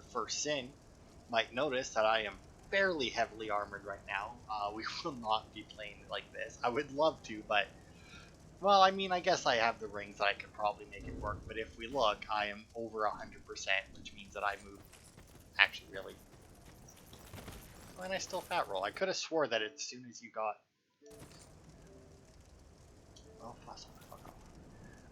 for sin might notice that I am fairly heavily armored right now. We will not be playing like this. I would love to, but well, I mean, I guess I have the rings that I could probably make it work. But if we look, I am over 100%, which means that I move actually really. Oh, and I still fat roll. I could have swore that as soon as you got. Oh, fuck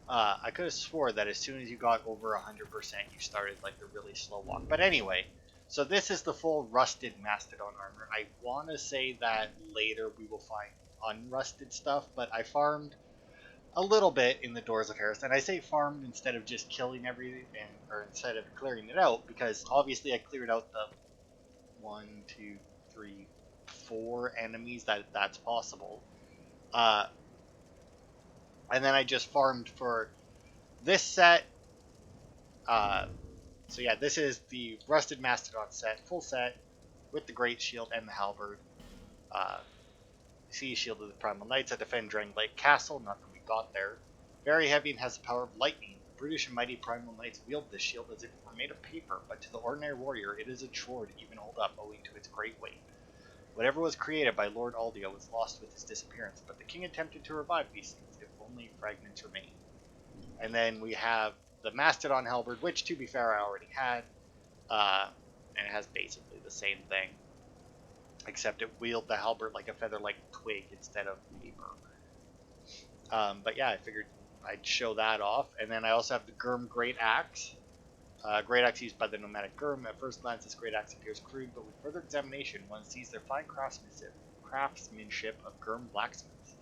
off. I could have swore that as soon as you got over 100%, you started like the really slow walk. But anyway, so this is the full rusted Mastodon armor. I want to say that later we will find unrusted stuff, but I farmed a little bit in the Doors of Harris, and I say farmed instead of just killing everything, or instead of clearing it out, because obviously I cleared out the 1, 2, 3, 4 enemies that's possible. And then I just farmed for this set. So yeah, this is the Rusted Mastodon set, full set, with the Great Shield and the Halberd. Sea Shield of the Primal Knights that defend Drang Lake Castle, nothing we got there. Very heavy and has the power of lightning. The Brutish and mighty Primal Knights wield this shield as if it were made of paper, but to the ordinary warrior it is a chore to even hold up owing to its great weight. Whatever was created by Lord Aldio was lost with his disappearance, but the king attempted to revive these things, if only fragments remain. And then we have the Mastodon Halberd, which, to be fair, I already had, and it has basically the same thing, except it wielded the halberd like a feather-like twig instead of paper. But yeah, I figured I'd show that off. And then I also have the Gurm Great Axe. Great Axe used by the nomadic Gurm. At first glance, this Great Axe appears crude, but with further examination, one sees their fine craftsmanship of Gurm blacksmiths.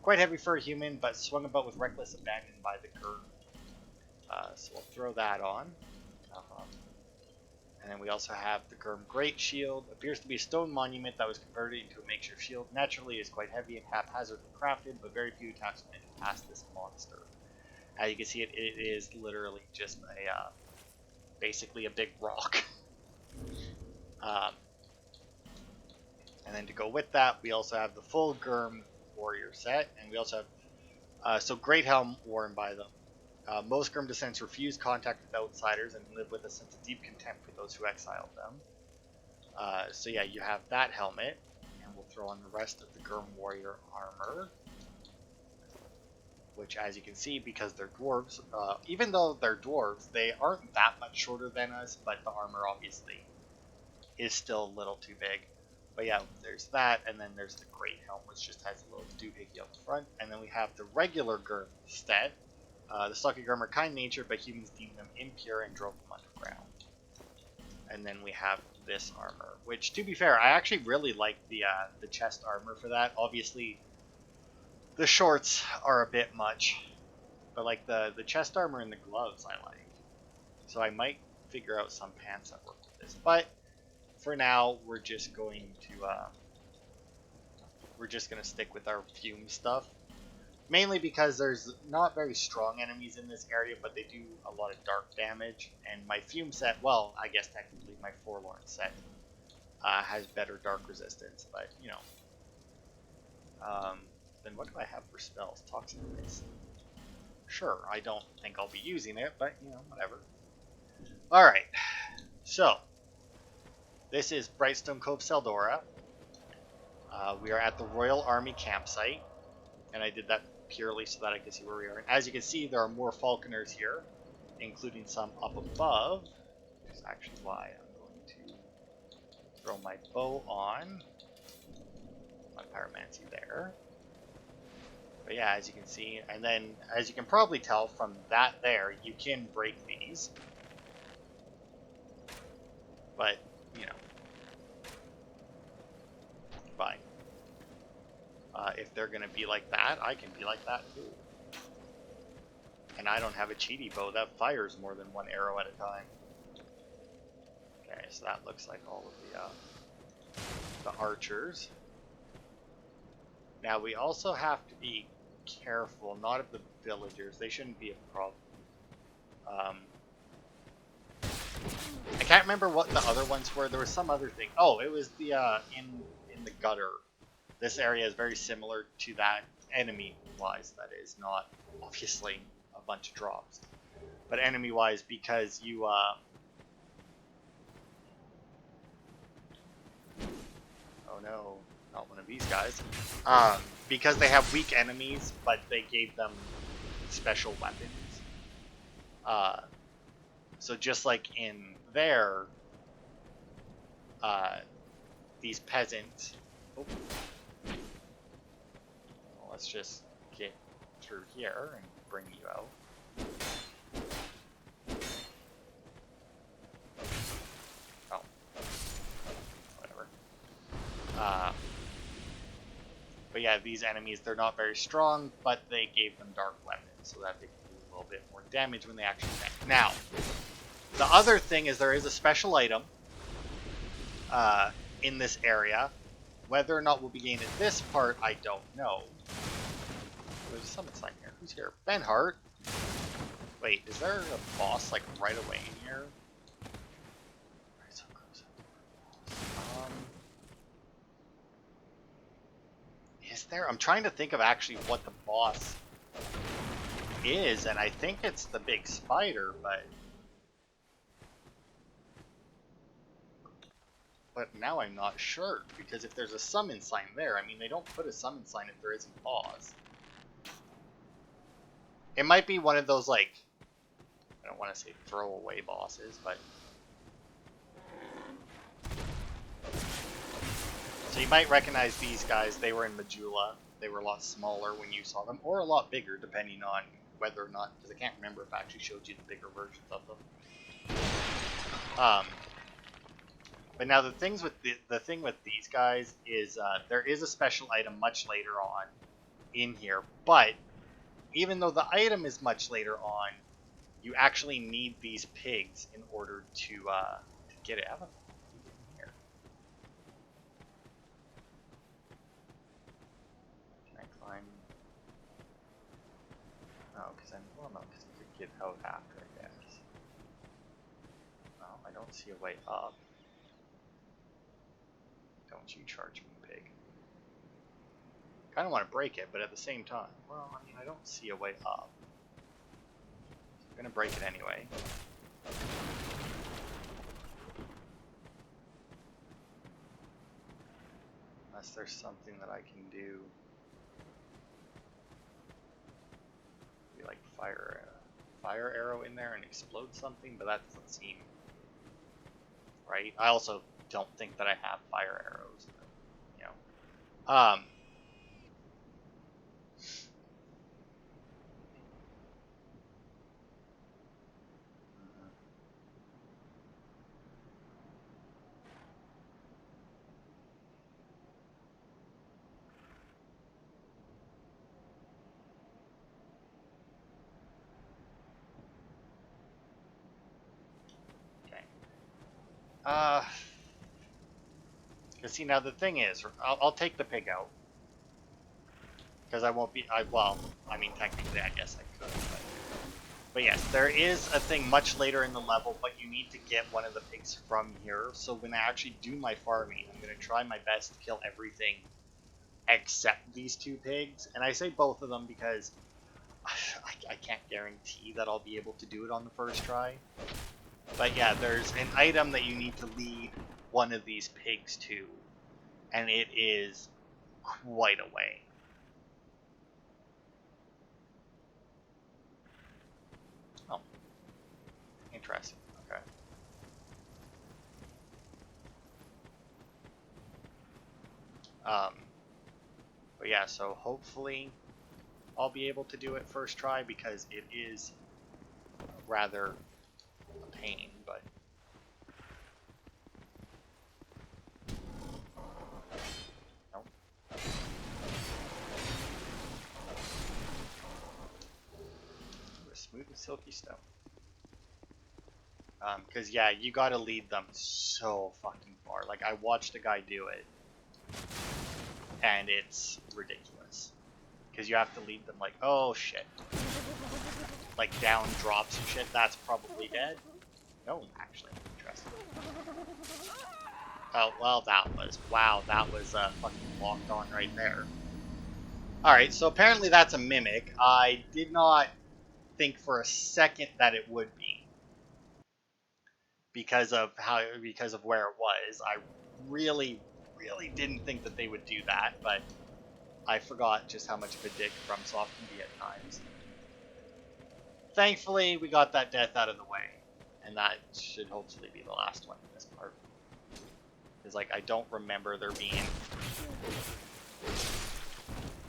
Quite heavy for a human, but swung about with reckless abandon by the Gurm. So we'll throw that on. And then we also have the Gurm Great Shield. Appears to be a stone monument that was converted into a makeshift shield. Naturally, it is quite heavy and haphazardly crafted, but very few attacks can pass this monster. As you can see, it is literally just a basically a big rock. And then to go with that, we also have the full Gurm Warrior set, and we also have so Great Helm worn by them. Most Gurm descendants refuse contact with outsiders and live with a sense of deep contempt for those who exiled them. So yeah, you have that helmet, and we'll throw on the rest of the Gurm Warrior armor, which, as you can see, because they're dwarves, even though they're dwarves, they aren't that much shorter than us, but the armor obviously is still a little too big. But yeah, there's that, and then there's the Great Helm, which just has a little doohickey up front, and then we have the regular Gurm set. The stocky Gurm are kind-natured, but humans deemed them impure and drove them underground. And then we have this armor, which, to be fair, I actually really like the chest armor for that. Obviously, the shorts are a bit much, but like the chest armor and the gloves I like. So I might figure out some pants that work with this. But for now, we're just going to stick with our fume stuff. Mainly because there's not very strong enemies in this area, but they do a lot of dark damage. And my fume set, well, I guess technically my Forlorn set has better dark resistance, but you know. Then what do I have for spells? Toxic Mist. Sure, I don't think I'll be using it, but you know, whatever. Alright, so this is Brightstone Cove, Seldora. We are at the Royal Army campsite, and I did that purely so that I can see where we are. And as you can see, there are more falconers here, including some up above, which is actually why I'm going to throw my bow on. My pyromancy there. But yeah, as you can see, and then as you can probably tell from that there, you can break these. But, you know, fine. If they're going to be like that, I can be like that too. And I don't have a cheaty bow that fires more than one arrow at a time. Okay, so that looks like all of the archers. Now we also have to be careful, not of the villagers. They shouldn't be a problem. I can't remember what the other ones were. There was some other thing. Oh, it was the in the gutter. This area is very similar to that enemy-wise. That is not obviously a bunch of drops, but enemy-wise because you Oh no, not one of these guys. Because they have weak enemies, but they gave them special weapons. So just like in there, these peasants. Oh, well, let's just get through here and bring you out. Oh, whatever. But yeah, these enemies, they're not very strong, but they gave them dark weapons so that they can do a little bit more damage when they actually attack. Now, the other thing is there is a special item in this area. Whether or not we'll be gaining this part, I don't know. There's a summon sign here. Who's here? Benhart. Wait, is there a boss like right away in here? Is there? I'm trying to think of actually what the boss is, and I think it's the big spider, but now I'm not sure, because if there's a summon sign there, I mean, they don't put a summon sign if there isn't a boss. It might be one of those, like, I don't want to say throwaway bosses, but... So you might recognize these guys. They were in Majula. They were a lot smaller when you saw them, or a lot bigger, depending on whether or not, because I can't remember if I actually showed you the bigger versions of them. But now the things with the thing with these guys is there is a special item much later on in here, but even though the item is much later on, you actually need these pigs in order to get it. I don't know in here. Can I climb? Oh, because no, because I could get out after, I guess. No, I don't see a way up. Don't you charge me, pig. Kind of want to break it, but at the same time, well, I mean, I don't see a way up. So I'm going to break it anyway. Unless there's something that I can do. Maybe like fire arrow in there and explode something, but that doesn't seem right. I also don't think that I have fire arrows, but, you know. Because see, now the thing is, I'll take the pig out. Because I won't be, well, I mean, technically, I guess I could, but yes, there is a thing much later in the level, but you need to get one of the pigs from here. So when I actually do my farming, I'm going to try my best to kill everything except these two pigs. And I say both of them because I can't guarantee that I'll be able to do it on the first try. But yeah, there's an item that you need to lead one of these pigs to, and it is quite a way. Oh, interesting. Okay. But yeah, so hopefully I'll be able to do it first try, because it is rather a pain, but nope. A smooth and silky stone. Because yeah, you gotta lead them so fucking far. Like, I watched a guy do it, and it's ridiculous. Because you have to lead them like, oh shit. Like down drops and shit, that's probably dead. No, actually, interesting. Oh, well, wow, that was fucking locked on right there. Alright, so apparently that's a mimic. I did not think for a second that it would be. Because of where it was. I really really didn't think that they would do that, but I forgot just how much of a dick FromSoft can be at times. Thankfully, we got that death out of the way, and that should hopefully be the last one in this part. Because, like, I don't remember there being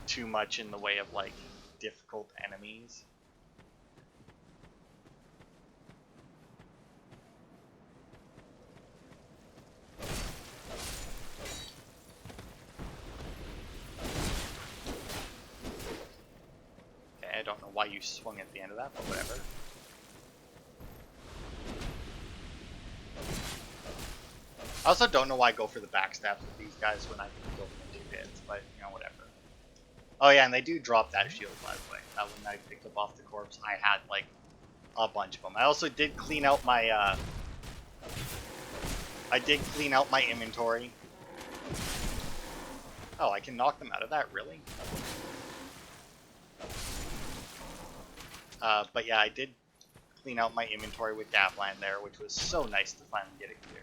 too much in the way of, like, difficult enemies. Okay, I don't know why you swung at the end of that, but whatever. I also don't know why I go for the backstabs with these guys when I can kill them in 2 hits, but, you know, whatever. Oh yeah, and they do drop that shield, by the way. That one I picked up off the corpse, I had, like, a bunch of them. I also did clean out my, inventory. Oh, I can knock them out of that, really? But yeah, I did clean out my inventory with Gapland there, which was so nice to finally get it clear.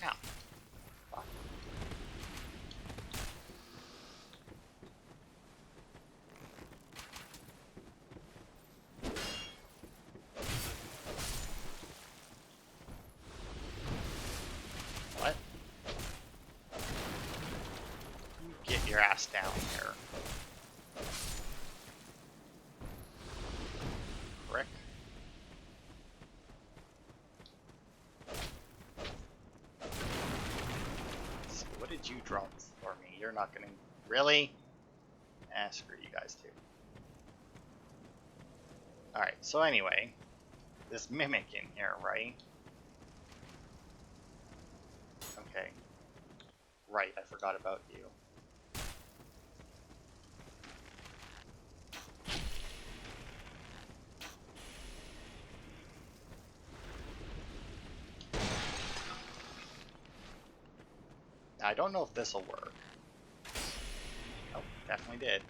Ow. Fuck. What? You get your ass down here. Frick. So what did you drop for me? You're not gonna... Really? Eh, screw you guys too. Alright, so anyway, this mimic in here, right? Okay. Right, I forgot about you. I don't know if this will work. Oh, definitely did.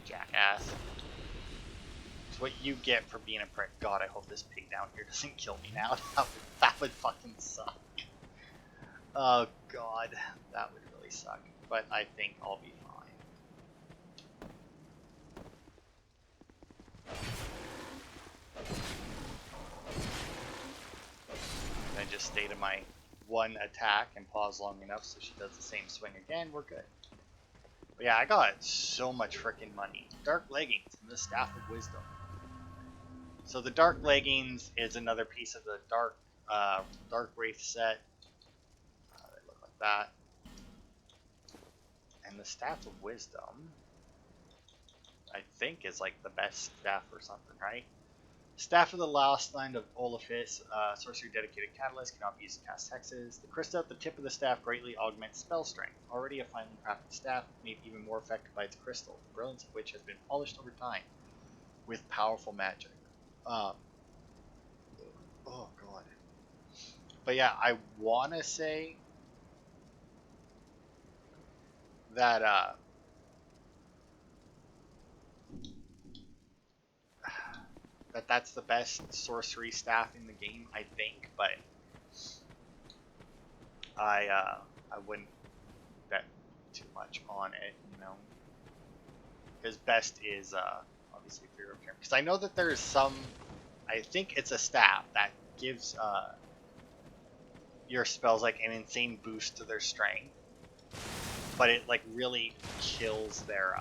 Jackass. It's what you get for being a prick. God, I hope this pig down here doesn't kill me now. That would fucking suck. Oh god, that would really suck. But I think I'll be fine. I just stay to my one attack and pause long enough so she does the same swing again, we're good. But yeah, I got so much freaking money. Dark Leggings and the Staff of Wisdom. So the Dark Leggings is another piece of the Dark Wraith set. They look like that. And the Staff of Wisdom, I think, is like the best staff or something, right? Staff of the Last Land of Olafis, sorcery dedicated catalyst, cannot be used to cast hexes. The crystal at the tip of the staff greatly augments spell strength. Already a finely crafted staff, made even more effective by its crystal, the brilliance of which has been polished over time with powerful magic. Oh god. But yeah, I want to say that that's the best sorcery staff in the game, I think, but I wouldn't bet too much on it, you know, because best is obviously for your turn. Because I know that there's some, I think it's a staff that gives your spells like an insane boost to their strength, but it like really kills their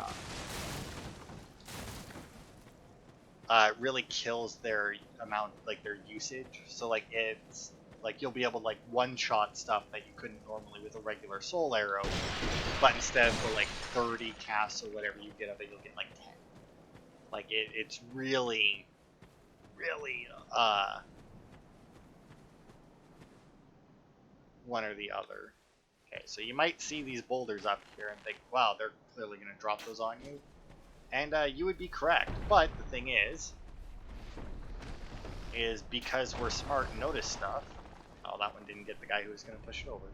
amount, like their usage. So like it's like you'll be able to like one-shot stuff that you couldn't normally with a regular soul arrow, but instead for like 30 casts or whatever you get of it, you'll get like 10. Like it's really one or the other. Okay, so you might see these boulders up here and think, wow, they're clearly going to drop those on you. And you would be correct, but the thing is because we're smart and notice stuff. Oh, that one didn't get the guy who was going to push it over.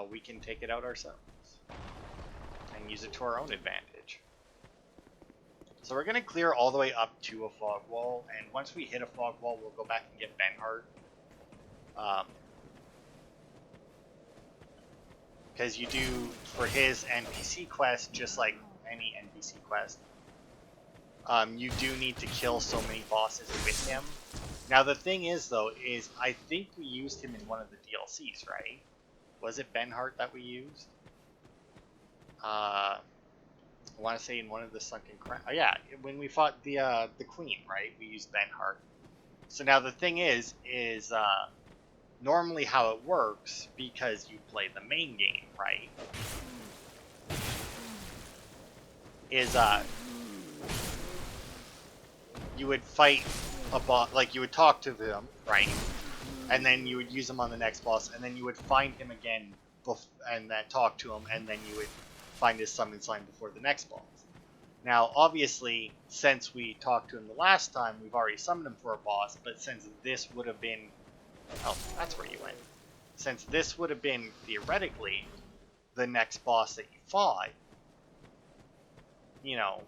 We can take it out ourselves. and use it to our own advantage. So we're going to clear all the way up to a fog wall, and once we hit a fog wall, we'll go back and get Benhart. Because you do, for his NPC quest, just like any NPC quest, you do need to kill so many bosses with him. Now the thing is, though, is I think we used him in one of the DLCs, right? Was it Benhart that we used? I want to say in one of the Sunken Crown. Oh yeah, when we fought the Queen, right? We used Benhart. So now the thing is normally how it works, because you play the main game, right? Is you would fight a boss, like you would talk to them, right? And then you would use him on the next boss, and then you would find him again, and then talk to him, and then you would find his summon sign before the next boss. Now, obviously, since we talked to him the last time, we've already summoned him for a boss, but since this would have been... Oh, that's where you went. Since this would have been, theoretically, the next boss that you fought, you know,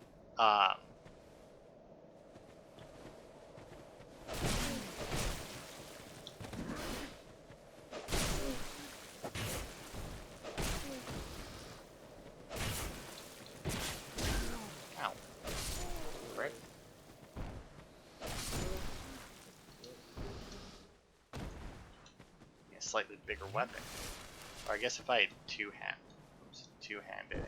slightly bigger weapon. Or I guess if I had two-handed,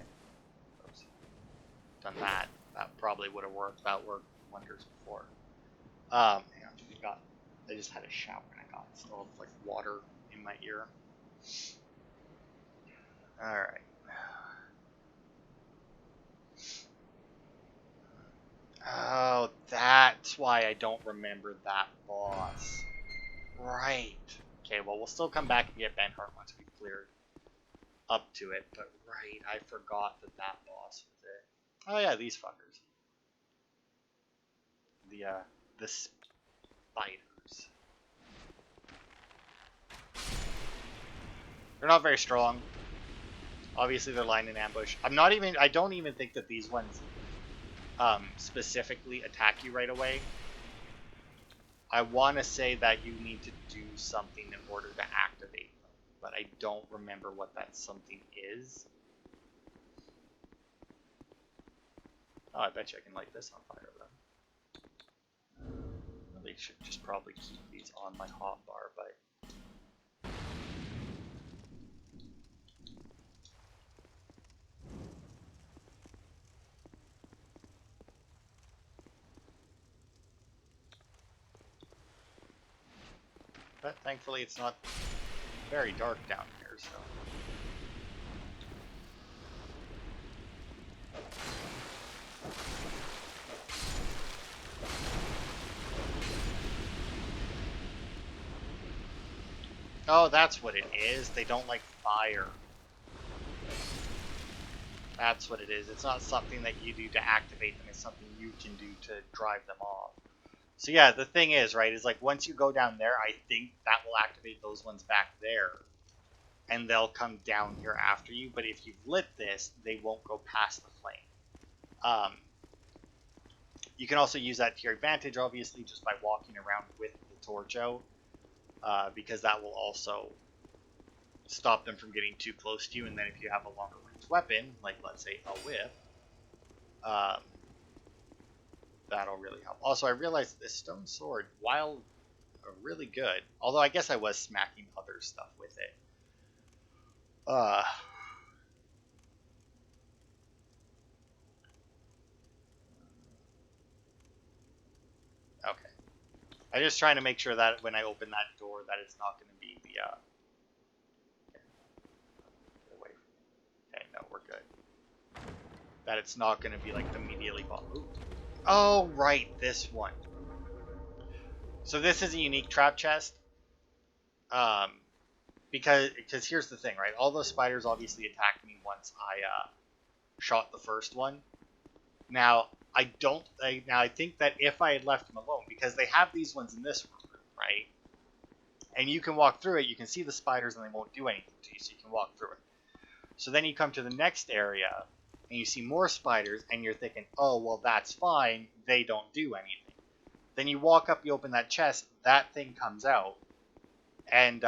done that, that probably would have worked. That worked wonders before. Hang on, I just had a shower and I got still like water in my ear. All right. Oh, that's why I don't remember that boss. Right. Okay, well, we'll still come back and get Benhart once we've cleared up to it. But, right, I forgot that that boss was it. Oh, yeah, these fuckers. The spiders. They're not very strong. Obviously, they're lying in ambush. I don't even think that these ones specifically attack you right away. I want to say that you need to do something in order to activate them, but I don't remember what that something is. Oh, I bet you I can light this on fire then. Really should just probably keep these on my hotbar, but... But thankfully it's not very dark down here, so... Oh, that's what it is. They don't like fire. That's what it is. It's not something that you do to activate them. It's something you can do to drive them off. So yeah, the thing is, right, is like once you go down there, I think that will activate those ones back there. And they'll come down here after you. But if you've lit this, they won't go past the flame. You can also use that to your advantage, obviously, just by walking around with the torch out. Because that will also stop them from getting too close to you. And then if you have a longer range weapon, like let's say a whip, that'll really help. Also, I realized this stone sword, while really good, although I guess I was smacking other stuff with it. Okay. I'm just trying to make sure that when I open that door, that it's not going to be the, Get away from me. Okay, no, we're good. That it's not going to be, like, immediately... Ooh. Oh, right, this one. So this is a unique trap chest. Because here's the thing, right? All those spiders obviously attacked me once I shot the first one. Now, I think that if I had left them alone, because they have these ones in this room, right? And you can walk through it, you can see the spiders and they won't do anything to you, so you can walk through it. So then you come to the next area, and you see more spiders, and you're thinking, oh, well, that's fine, they don't do anything. Then you walk up, you open that chest, that thing comes out, and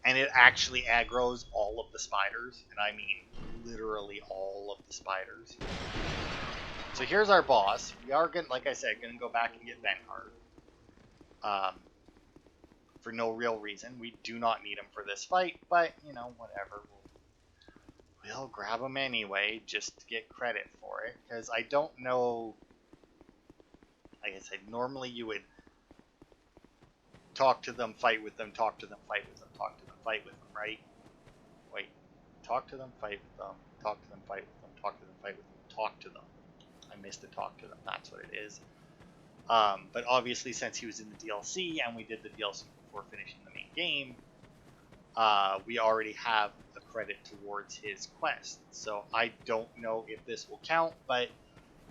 it actually aggroes all of the spiders, and I mean literally all of the spiders. So here's our boss. We are gonna, like I said, gonna go back and get Benhart. For no real reason. We do not need him for this fight, but you know, whatever. We'll grab him anyway, just to get credit for it, because I don't know. Like I said, normally you would talk to them, fight with them, talk to them, fight with them, talk to them, fight with them, right? Wait, talk to them, fight with them, talk to them, fight with them, talk to them, fight with them, talk to them. I missed the talk to them, that's what it is. But obviously, since he was in the DLC, and we did the DLC before finishing the main game, we already have a credit towards his quest. So I don't know if this will count, but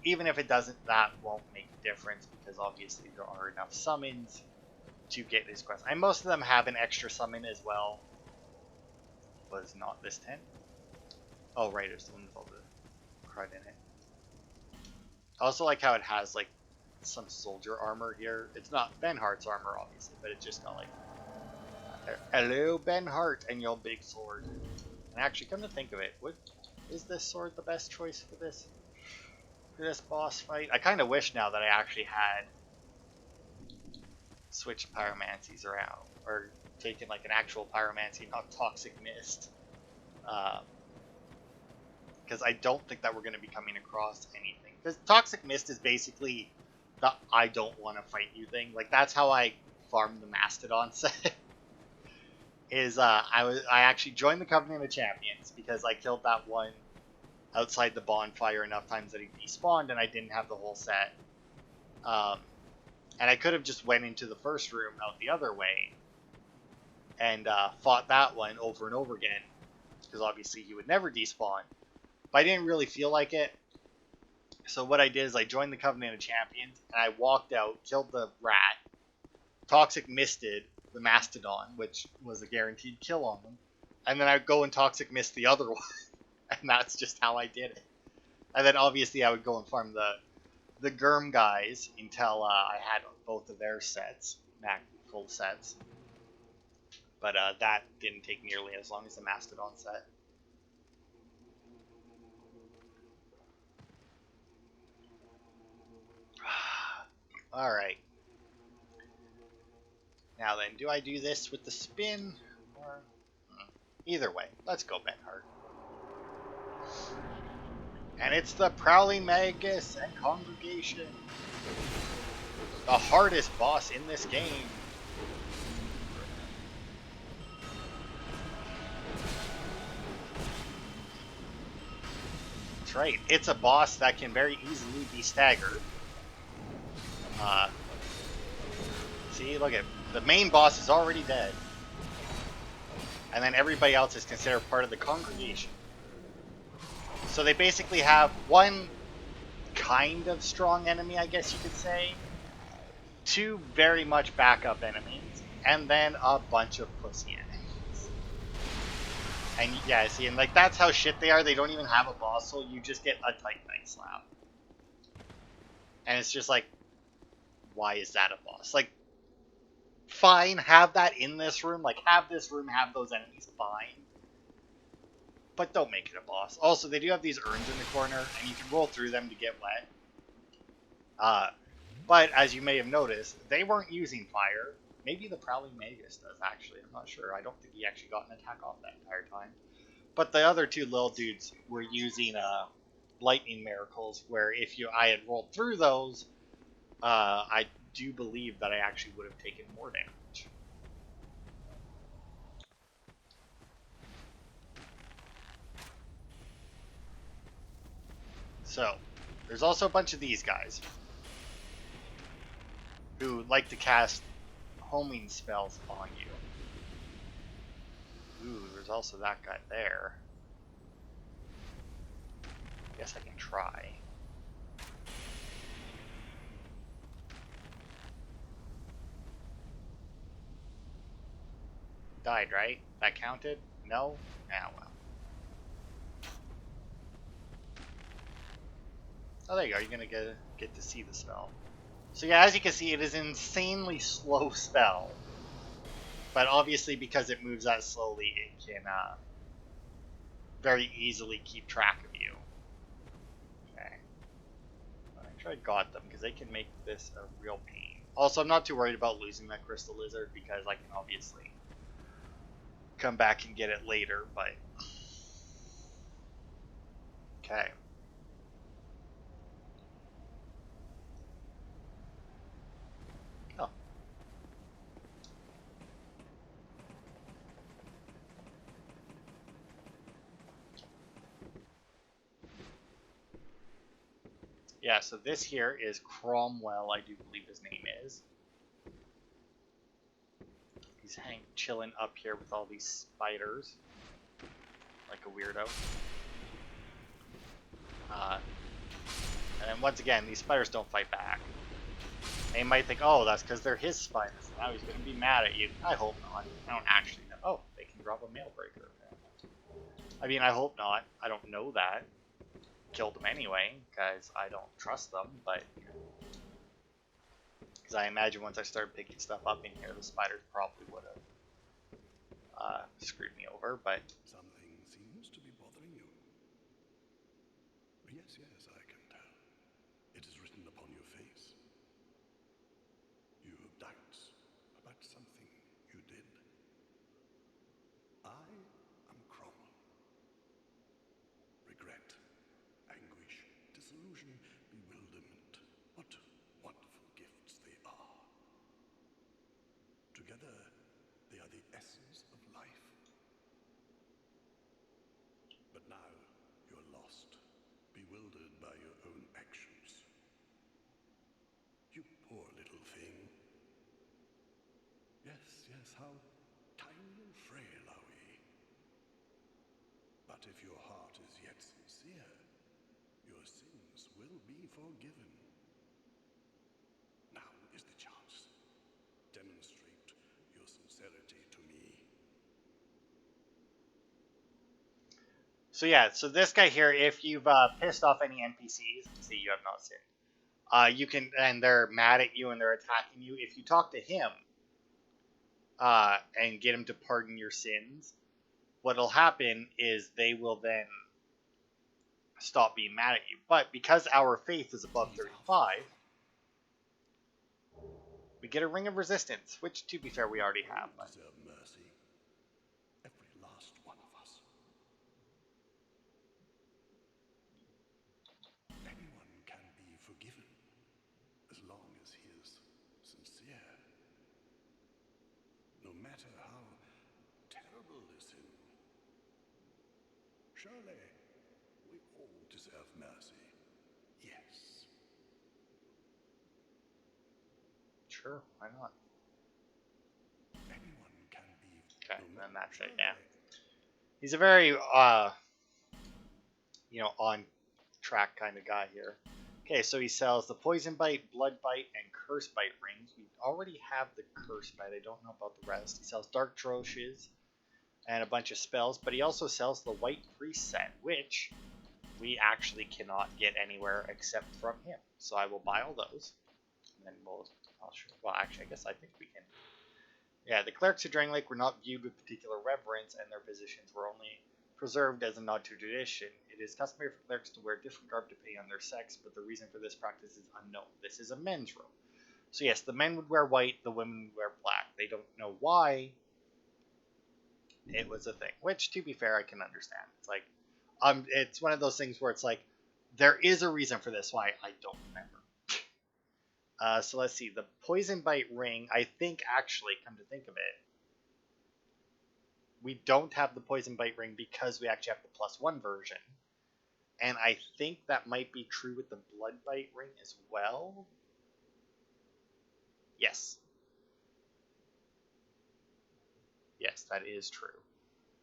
even if it doesn't, that won't make a difference, because obviously there are enough summons to get his quest. And most of them have an extra summon as well. Was not this 10? Oh, right, there's the one with all the crud in it. I also like how it has, like, some soldier armor here. It's not Benhart's armor, obviously, but it's just got, like, hello, Benhart, and your big sword. And actually, come to think of it, is this sword the best choice for this boss fight? I kind of wish now that I actually had switched pyromancies around, or taken like an actual pyromancy, not toxic mist, because I don't think that we're going to be coming across anything. Because toxic mist is basically the I don't want to fight you thing. Like, that's how I farmed the Mastodon set. I actually joined the Covenant of Champions because I killed that one outside the bonfire enough times that he despawned, and I didn't have the whole set. And I could have just went into the first room out the other way and fought that one over and over again, because obviously he would never despawn. But I didn't really feel like it. So what I did is I joined the Covenant of Champions, and I walked out, killed the rat, toxic misted the Mastodon, which was a guaranteed kill on them, and then I'd go and toxic mist the other one, and that's just how I did it. And then obviously I would go and farm the Germ guys until I had both of their sets, full sets. But that didn't take nearly as long as the Mastodon set. Alright. Now then, do I do this with the spin? Or either way, let's go Benhart. And it's the Prowling Magus and Congregation. The hardest boss in this game. That's right, it's a boss that can very easily be staggered. See, look at the main boss is already dead. And then everybody else is considered part of the Congregation. So they basically have one kind of strong enemy, I guess you could say, two very much backup enemies, and then a bunch of pussy enemies. And yeah, see, and like that's how shit they are. They don't even have a boss, so you just get a Titanite slap. And it's just like, why is that a boss? Like, fine, have that in this room. Like, have this room have those enemies, fine. But don't make it a boss. Also, they do have these urns in the corner, and you can roll through them to get wet. But as you may have noticed, they weren't using fire. Maybe the Prowling Magus does, actually. I'm not sure. I don't think he actually got an attack off that entire time. But the other two little dudes were using lightning miracles, where if I had rolled through those, I do believe that I actually would have taken more damage. So, there's also a bunch of these guys who like to cast homing spells on you. Ooh, there's also that guy there. Guess I can try. Died, right? That counted? No? Ah, well. Oh, there you go. You're gonna get to see the spell. So yeah, as you can see, it is an insanely slow spell. But obviously, because it moves that slowly, it can very easily keep track of you. Okay. I tried got them because they can make this a real pain. Also, I'm not too worried about losing that crystal lizard because I can obviously come back and get it later, but okay. Oh. Yeah, so this here is Cromwell, I do believe his name is. He's chilling up here with all these spiders, like a weirdo. And then once again, these spiders don't fight back. They might think, oh, that's because they're his spiders. Now he's going to be mad at you. I hope not. I don't actually know. Oh, they can drop a mail breaker. I mean, I hope not. I don't know that. Killed them anyway, because I don't trust them, but... Because I imagine once I started picking stuff up in here, the spiders probably would have screwed me over, but... Something seems to be bothering you. Yes, yes, I can tell. It is written upon your face. You have doubts about something you did. I am Cromwell. Regret, anguish, disillusion, bewilderment. What wonderful gifts they are. Together, they are the essence of life. But now, you're lost, bewildered by your own actions. You poor little thing. Yes, yes, how tiny and frail are we. But if your heart is yet sincere, your sins will be forgiven. Now is the chance. Demonstrate your sincerity to me. So yeah, so this guy here, if you've pissed off any NPCs, see you have not sinned. You can, and they're mad at you and they're attacking you. If you talk to him and get him to pardon your sins, what'll happen is they will then stop being mad at you. But because our faith is above 35, we get a ring of resistance, which, to be fair, we already have. But... deserve mercy. Every last one of us. Anyone can be forgiven as long as he is sincere. No matter how terrible the sin. Surely, we all deserve mercy. Yes. Sure, why not? Anyone can be. Okay, then that's it, yeah. He's a very, on track kind of guy here. Okay, so he sells the Poison Bite, Blood Bite, and Curse Bite rings. We already have the Curse Bite. I don't know about the rest. He sells Dark Troshes and a bunch of spells, but he also sells the White Priest set, which we actually cannot get anywhere except from him. So I will buy all those, and then actually, I guess I think we can. Yeah, the clerics of Drang Lake were not viewed with particular reverence, and their positions were only preserved as a nod to tradition. It is customary for clerics to wear different garb depending on their sex, but the reason for this practice is unknown. This is a men's robe. So yes, the men would wear white, the women would wear black. They don't know why it was a thing, which, to be fair, I can understand. It's like, it's one of those things where it's like, there is a reason for this, why I don't remember. So let's see, the Poison Bite ring, I think actually, come to think of it, we don't have the Poison Bite ring because we actually have the +1 version. And I think that might be true with the Blood Bite ring as well. Yes. Yes, that is true.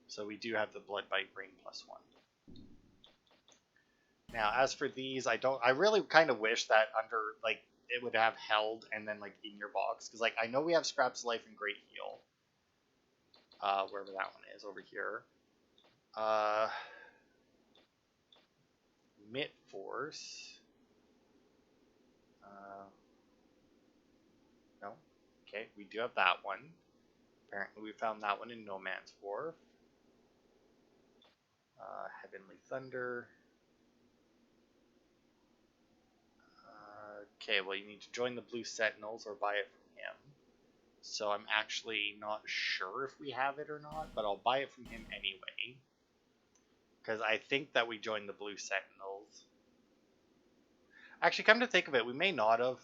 So we do have the Blood Bite ring +1. Now, as for these, I really kind of wish that under, like, it would have held and then, like, in your box. Because, like, I know we have Scraps Life and Great Heal. Wherever that one is, over here. Mitt Force. Okay, we do have that one. Apparently we found that one in No Man's Wharf. Heavenly Thunder. Okay, well you need to join the Blue Sentinels or buy it from him. So I'm actually not sure if we have it or not, but I'll buy it from him anyway. Because I think that we joined the Blue Sentinels. Actually, come to think of it, we may not have.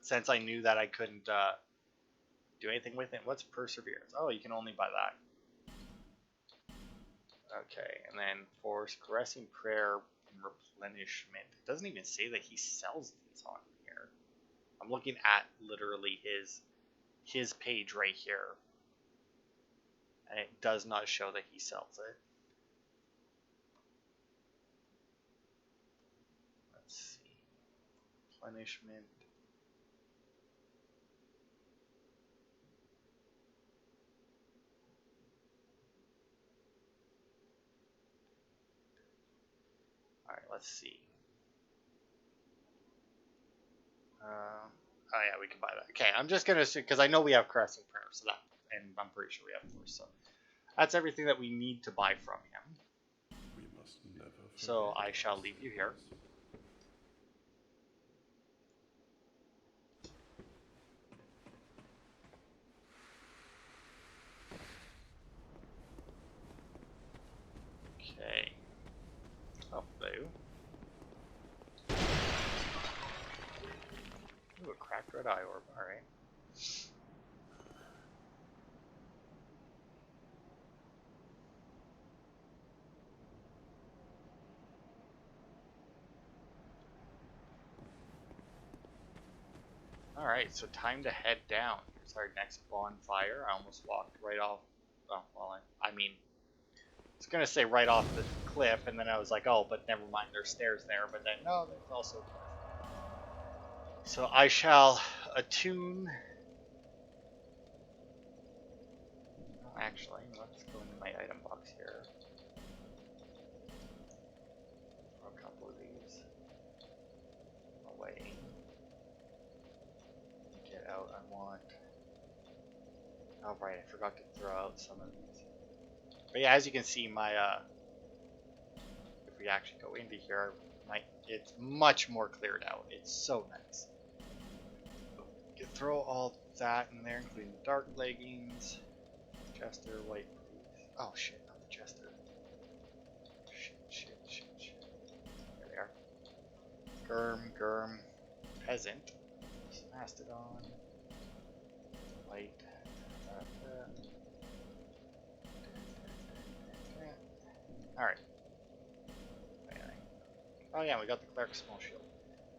Since I knew that I couldn't do anything with it. What's Perseverance? Oh, you can only buy that. Okay, and then Force, Caressing Prayer, and Replenishment. It doesn't even say that he sells these on here. I'm looking at literally his page right here. And it does not show that he sells it. Let's see. Replenishment. Alright, let's see. Oh yeah, we can buy that. Okay, I'm just gonna assume, because I know we have Caressing Prayer, so that, and I'm pretty sure we have Force, so that's everything that we need to buy from him. We must never so I shall leave you here. Okay. Oh, blue. Ooh, a cracked red eye orb. Alright. Alright, so time to head down. Here's our next bonfire. I almost walked right off. Oh, well, I mean, I was gonna say right off the cliff, and then I was like, oh, but never mind, there's stairs there. But then, no, there's also a cliff. So I shall attune. Actually, let's go into my item box here. Throw a couple of these away. Get out, I want. Oh right, I forgot to throw out some of these. But yeah, as you can see, my if we actually go into here, it's much more cleared out. It's so nice. You can throw all that in there, including the dark leggings, Jester, white police. Oh shit, not the Jester. Shit. There they are. Gurm, Peasant, Mastodon, White. Alright. Oh yeah, we got the Cleric's Small Shield.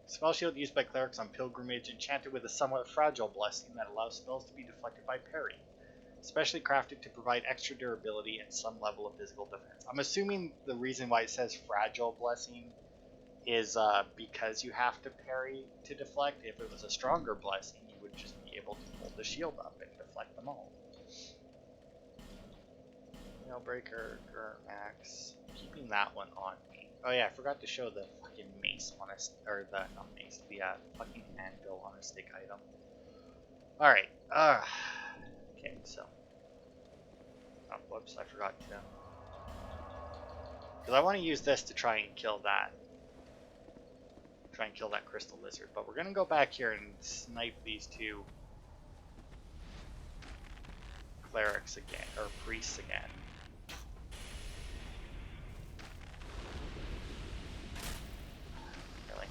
Spell shield used by clerics on pilgrimage, enchanted with a somewhat fragile blessing that allows spells to be deflected by parry. Especially crafted to provide extra durability and some level of physical defense. I'm assuming the reason why it says fragile blessing is because you have to parry to deflect. If it was a stronger blessing, you would just be able to hold the shield up and deflect them all. Nailbreaker, Max. Keeping that one on me. Oh yeah, I forgot to show the fucking mace on a, or the, not mace, the fucking anvil on a stick item. Alright, okay, so. Oh, whoops, I forgot to. Because I want to use this to try and kill that. Try and kill that crystal lizard. But we're going to go back here and snipe these two clerics again, or priests again. Really?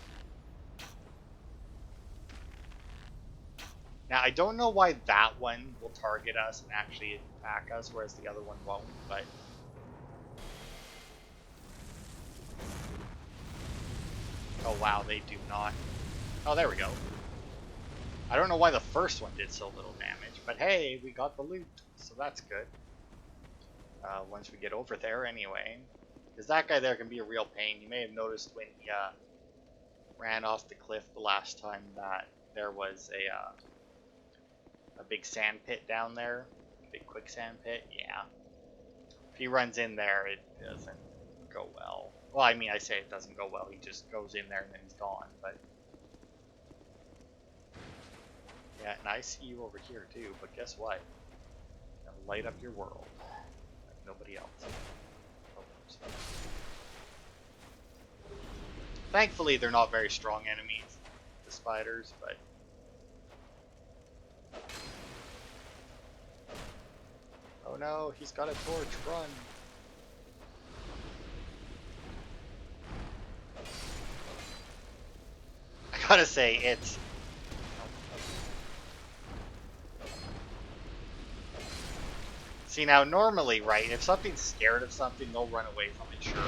Now, I don't know why that one will target us and actually attack us, whereas the other one won't, but... Oh wow, they do not. Oh, there we go. I don't know why the first one did so little damage, but hey, we got the loot, so that's good. Once we get over there anyway. Because that guy there can be a real pain. You may have noticed when he ran off the cliff the last time that there was a big sand pit down there. Big quicksand pit, yeah. If he runs in there, it doesn't go well. Well, I mean, I say it doesn't go well. He just goes in there and then he's gone, but... Yeah, and I see you over here too, but guess what? I'm gonna light up your world. Like nobody else. Oh, sorry. Thankfully, they're not very strong enemies, the spiders, but... Oh no, he's got a torch, run! I gotta say, it's... See, now, normally, right, if something's scared of something, they'll run away from it, sure.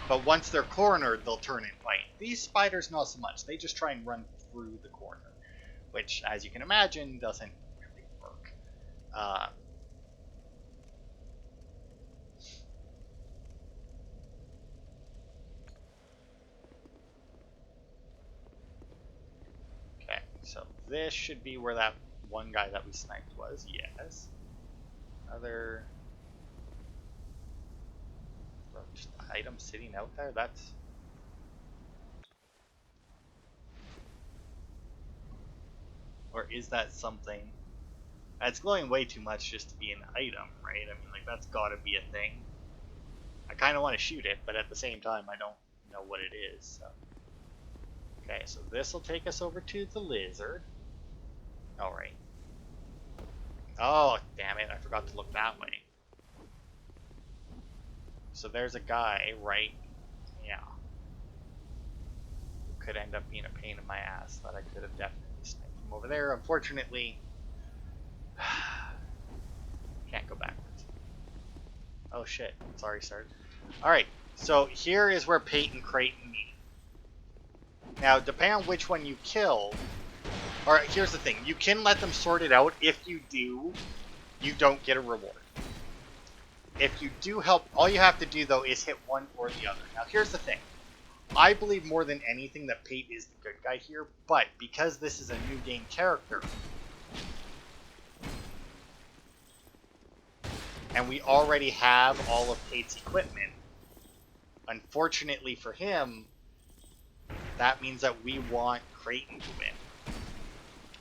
But once they're cornered, they'll turn and fight. These spiders, not so much. They just try and run through the corner, which, as you can imagine, doesn't really work. Okay, so this should be where that one guy that we sniped was. Yes. Another... just item sitting out there? That's... Or is that something... It's glowing way too much just to be an item, right? I mean, like, that's gotta be a thing. I kind of want to shoot it, but at the same time, I don't know what it is, so... Okay, so this will take us over to the lizard. Alright. Oh, damn it, I forgot to look that way. So there's a guy, right? Yeah. Could end up being a pain in my ass that I could have definitely sniped from over there. Unfortunately, can't go backwards. Oh shit, sorry, sir. Alright, so here is where Pate and Creighton meet. Now, depending on which one you kill, or here's the thing, you can let them sort it out. If you do, you don't get a reward. If you do help, all you have to do though is hit one or the other. Now here's the thing, I believe more than anything that Pate is the good guy here, but because this is a new game character, and we already have all of Pate's equipment, unfortunately for him, that means that we want Creighton to win.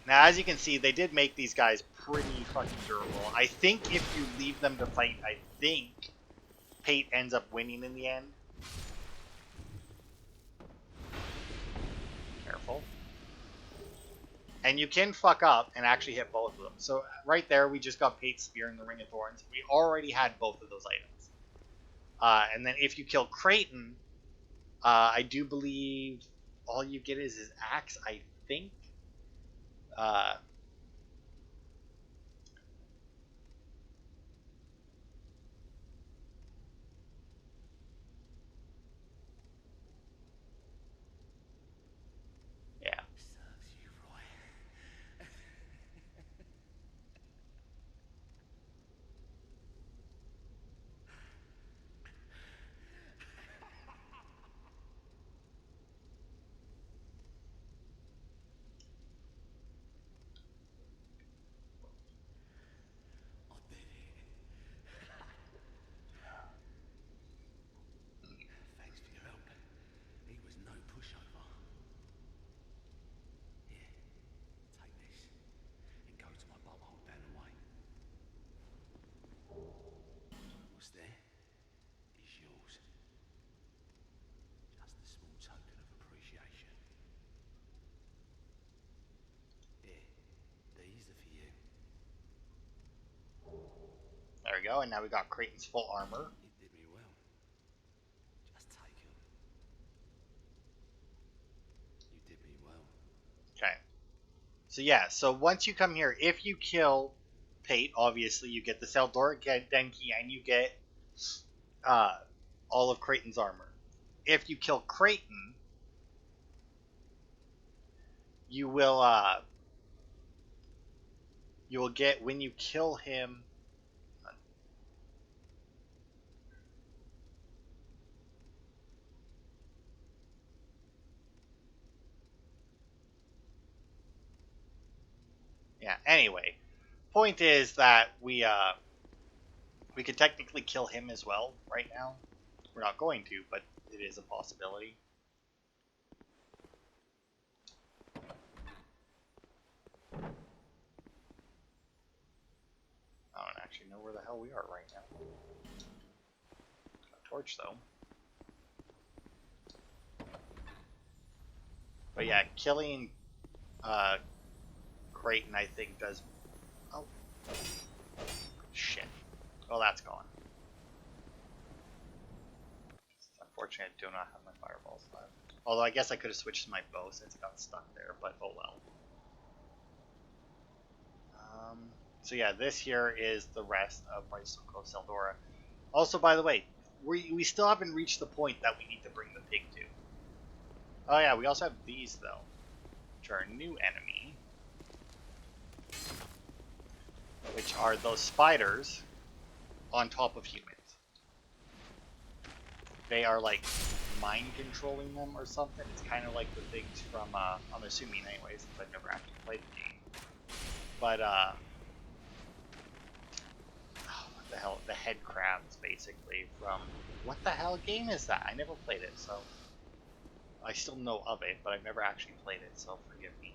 Now, as you can see, they did make these guys pretty fucking durable. I think if you leave them to fight, I think Pate ends up winning in the end. Careful. And you can fuck up and actually hit both of them. So right there, we just got Pate's Spear in the Ring of Thorns. We already had both of those items. And then if you kill Creighton, I do believe all you get is his axe, I think. Yeah. Thanks for your help. He was no pushover. Here, take this and go to my butthole down the way. What's there? It's yours. Just a small token of appreciation. Here, these are for you. There we go, and now we got Creighton's full armor. You did me well. Just take them. You did me well. Okay. So yeah, so once you come here, if you kill Pate, obviously you get the Seldoric Denki and you get all of Creighton's armor. If you kill Creighton, you will get, when you kill him, yeah, anyway, point is that we could technically kill him as well right now. We're not going to, but it is a possibility. where the hell we are right now. A torch, though. But yeah, killing Creighton, I think, does... Oh. Shit. Well, that's gone. It's unfortunate I do not have my fireballs left. Although I guess I could have switched to my bow since it got stuck there, but oh well. So yeah, this here is the rest of Brightstone Cove Seldora. Also, by the way, we still haven't reached the point that we need to bring the pig to. Oh yeah, we also have these though, which are a new enemy, which are those spiders on top of humans. They are like mind controlling them or something. It's kind of like the things from, I'm assuming anyway, since I've never actually played the game. But, what the hell? The head crabs, basically, from... What the hell game is that? I never played it, so... I still know of it, but I've never actually played it, so forgive me.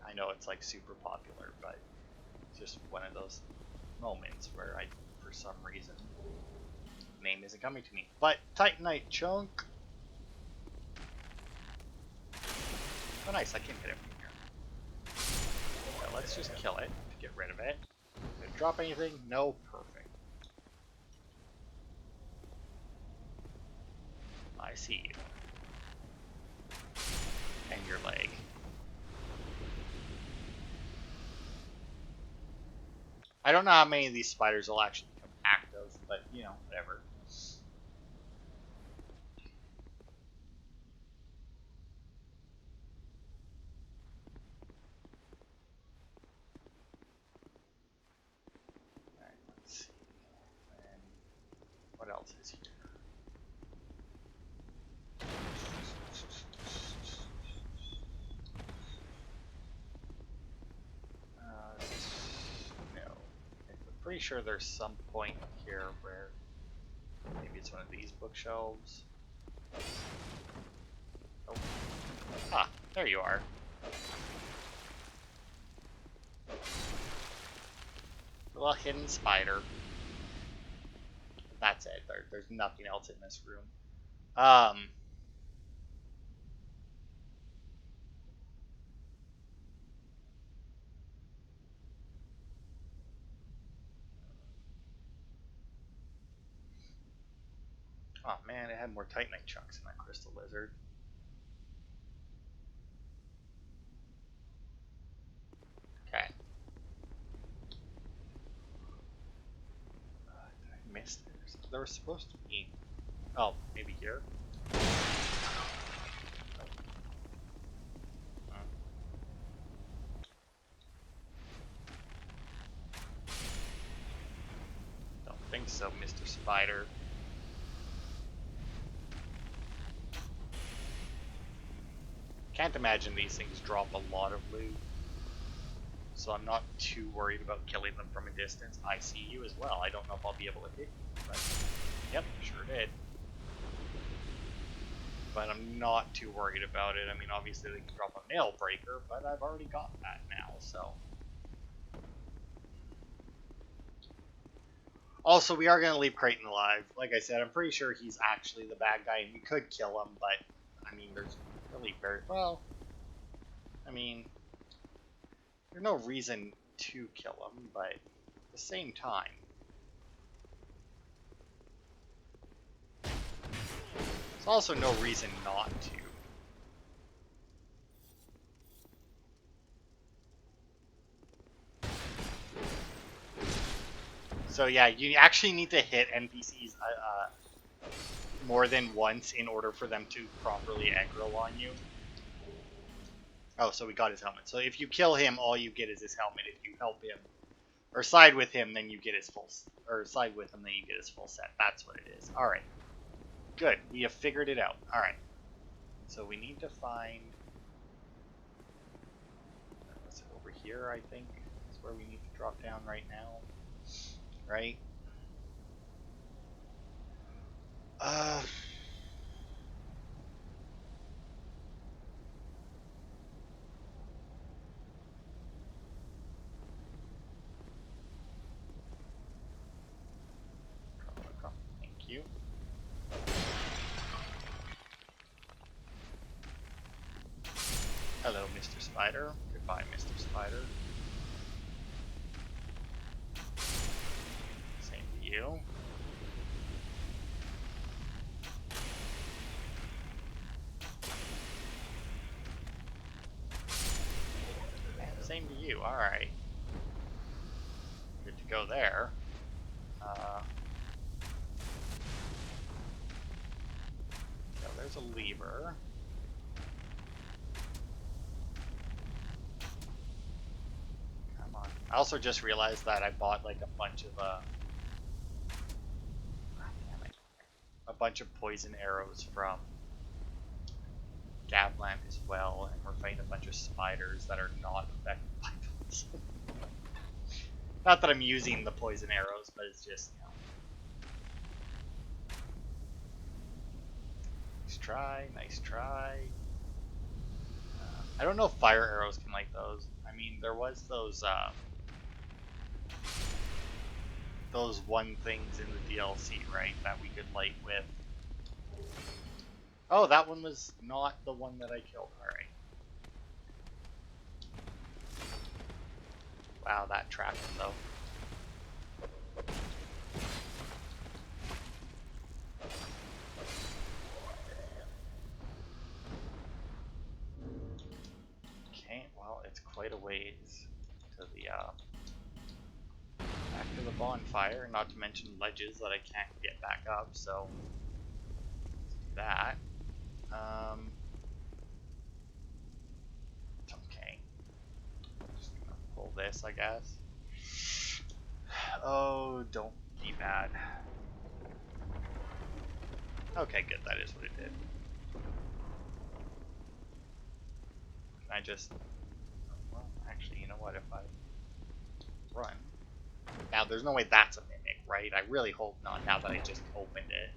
I know it's, like, super popular, but it's just one of those moments where I, for some reason, name isn't coming to me. But, Titanite Chunk! Oh nice, I can hit it from here. Okay, let's just kill it to get rid of it. Did it drop anything? No, perfect. I see you. And your leg. I don't know how many of these spiders will actually become active, but you know, whatever. Alright, let's see. And what else is here? No. I'm pretty sure there's some point here where maybe it's one of these bookshelves. Oh. Ah, there you are. A little hidden spider. That's it. There's nothing else in this room. Oh man, it had more Titanite chunks in that crystal lizard. Okay. Did I miss this? There was supposed to be... Oh, maybe here? Don't think so, Mr. Spider. Can't imagine these things drop a lot of loot. So I'm not too worried about killing them from a distance. I see you as well. I don't know if I'll be able to hit you, but... Yep, sure did. But I'm not too worried about it. I mean, obviously they can drop a nail breaker, but I've already got that now, so... Also, we are going to leave Creighton alive. Like I said, I'm pretty sure he's actually the bad guy, and we could kill him, but, I mean, there's really very... Well, I mean, there's no reason to kill him, but at the same time... There's also no reason not to. So yeah, you actually need to hit NPCs more than once in order for them to properly aggro on you. Oh, so we got his helmet. So if you kill him, all you get is his helmet. If you help him, or side with him, then you get his full... Or side with him, then you get his full set. That's what it is. Alright. Good. We have figured it out. Alright. So we need to find... What's it over here, I think? Is where we need to drop down right now. Right? Hello, Mr. Spider. Goodbye, Mr. Spider. Same to you. And same to you. Alright. Good to go there. So there's a lever. Come on. I also just realized that I bought like a bunch of damn it. A bunch of poison arrows from Gabland as well, and we're fighting a bunch of spiders that are not affected by those. Not that I'm using the poison arrows, but it's just, you know. Nice try, nice try. I don't know if fire arrows can light those. I mean, there was those one things in the DLC, right, that we could light with. Oh, that one was not the one that I killed. Alright. Wow, that trapped him, though. Okay, well, it's quite a ways to the, back to the bonfire, not to mention ledges that I can't get back up, so let's do that. Okay. Just gonna pull this, I guess. Oh, don't be bad. Okay, good, that is what it did. Can I just... Well, actually, you know what, if I run... Now, there's no way that's a mimic, right? I really hope not, now that I just opened it.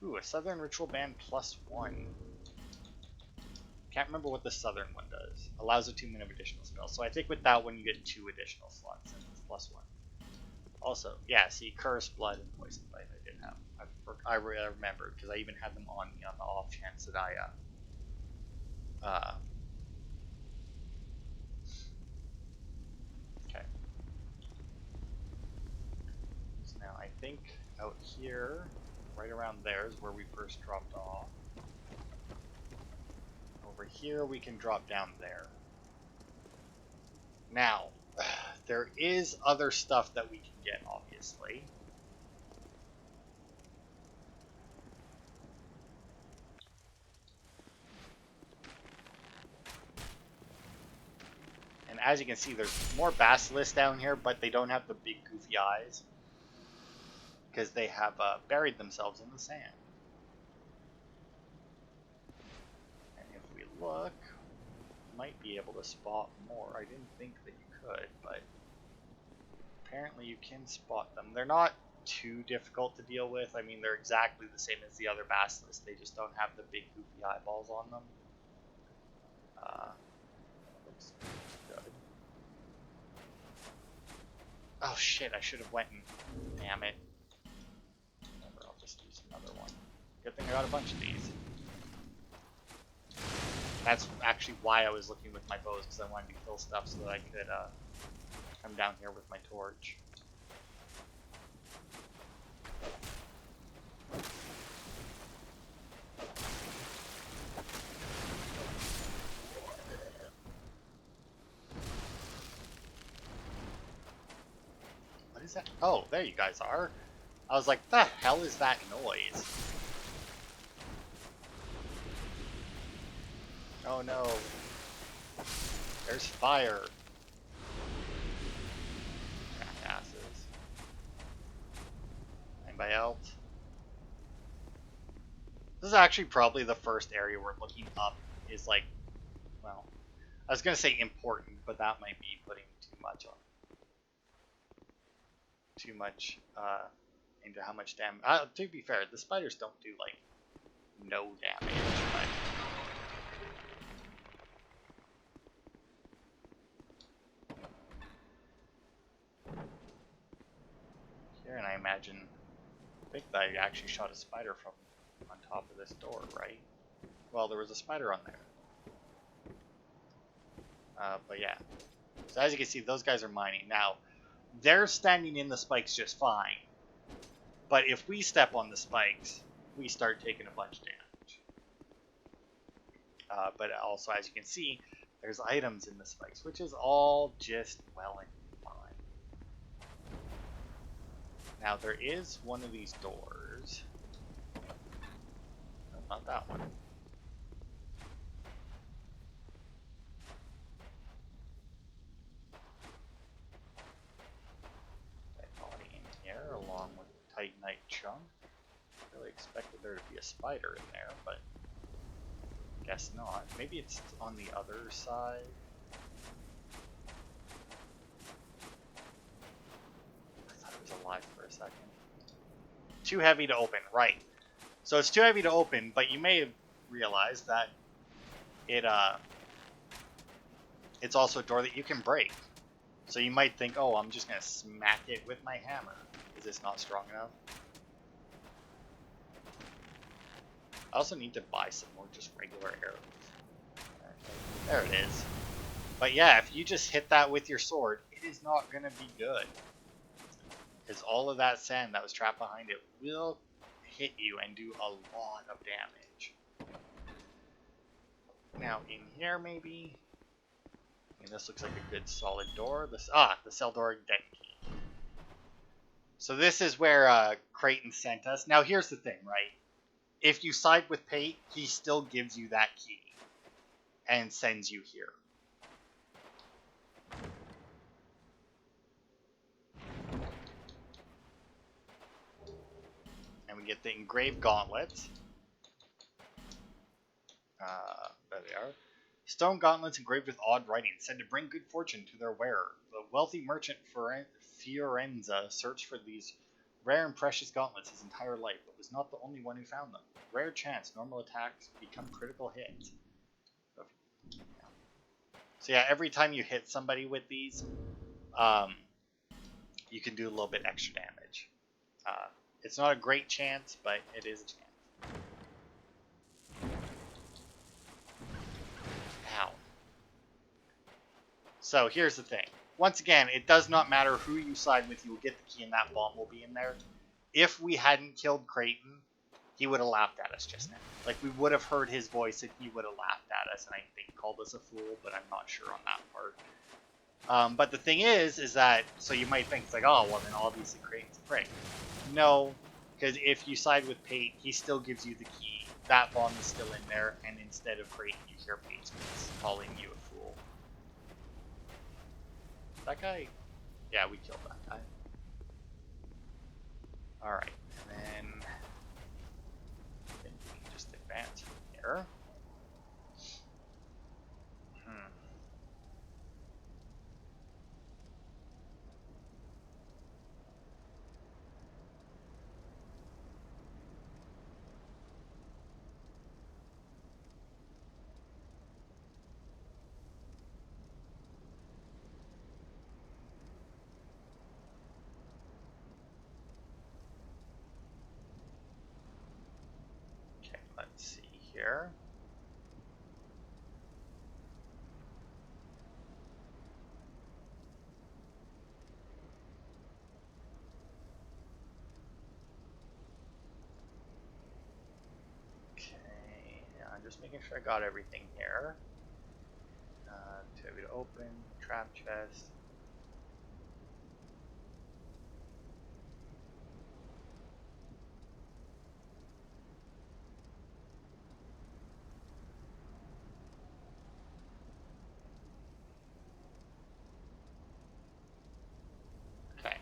Ooh, a Southern Ritual Band +1. Can't remember what the Southern one does. Allows a 2 minute additional spell. So I think with that one you get 2 additional slots since it's +1. Also, yeah, see, Curse, Blood, and Poison Bite I did have. I remembered, because I even had them on me on the off chance that okay. So now I think out here, right around there is where we first dropped off. Over here we can drop down there. Now, there is other stuff that we can get, obviously. And as you can see, there's more basilisks down here, but they don't have the big goofy eyes. Because they have buried themselves in the sand. And if we look, we might be able to spot more. I didn't think that you could, but apparently you can spot them. They're not too difficult to deal with. I mean, they're exactly the same as the other basilisks. They just don't have the big goofy eyeballs on them. Looks good. Oh shit, I should have went and... Damn it. Whatever, I'll just use another one. Good thing I got a bunch of these. That's actually why I was looking with my bows, because I wanted to kill stuff so that I could come down here with my torch. What is that? Oh, there you guys are. I was like, the hell is that noise? Oh no. There's fire. Jackasses. Anybody else? This is actually probably the first area we're looking up is like, well, I was gonna say important, but that might be putting too much on. Too much into how much damage. To be fair, the spiders don't do like no damage, but here, and I think that I actually shot a spider from on top of this door, right? Well, there was a spider on there. But yeah. So as you can see, those guys are mining. Now, they're standing in the spikes just fine. But if we step on the spikes, we start taking a bunch of damage. But also, as you can see, there's items in the spikes, which is all just well and fine. Now, there is one of these doors. No, not that one. Body in here, along with Titanite chunk. Really expected there to be a spider in there, but guess not. Maybe it's on the other side. I thought it was alive for a second. Too heavy to open, right. So it's too heavy to open, but you may have realized that it's also a door that you can break. So you might think, oh, I'm just going to smack it with my hammer. Is this not strong enough? I also need to buy some more just regular arrows. There it is. But yeah, if you just hit that with your sword, it is not going to be good. Because all of that sand that was trapped behind it will hit you and do a lot of damage. Now, in here, maybe? And this looks like a good solid door. The cell door den key. So this is where Creighton sent us. Now, here's the thing, right? If you side with Pate, he still gives you that key and sends you here. And we get the engraved gauntlets. There they are. Stone gauntlets engraved with odd writing, said to bring good fortune to their wearer. The wealthy merchant Fiorenza searched for these rare and precious gauntlets his entire life, but was not the only one who found them. Rare chance, normal attacks become critical hits. So yeah, every time you hit somebody with these, you can do a little bit extra damage. It's not a great chance, but it is a chance. Ow. So here's the thing. Once again, it does not matter who you side with, you will get the key and that bomb will be in there. If we hadn't killed Creighton, he would have laughed at us just now. Like, we would have heard his voice and he would have laughed at us, and I think called us a fool, but I'm not sure on that part. But the thing is that, so you might think, it's like, oh, well, then obviously Creighton's a prick. No, because if you side with Pate, he still gives you the key. That bomb is still in there, and instead of Creighton, you hear Pate's voice calling you a fool. That guy? Yeah, we killed that guy. Alright, and then we can just advance from here. Okay, let's see here. I'm just making sure I got everything here. Too heavy to open, trap chest. Okay.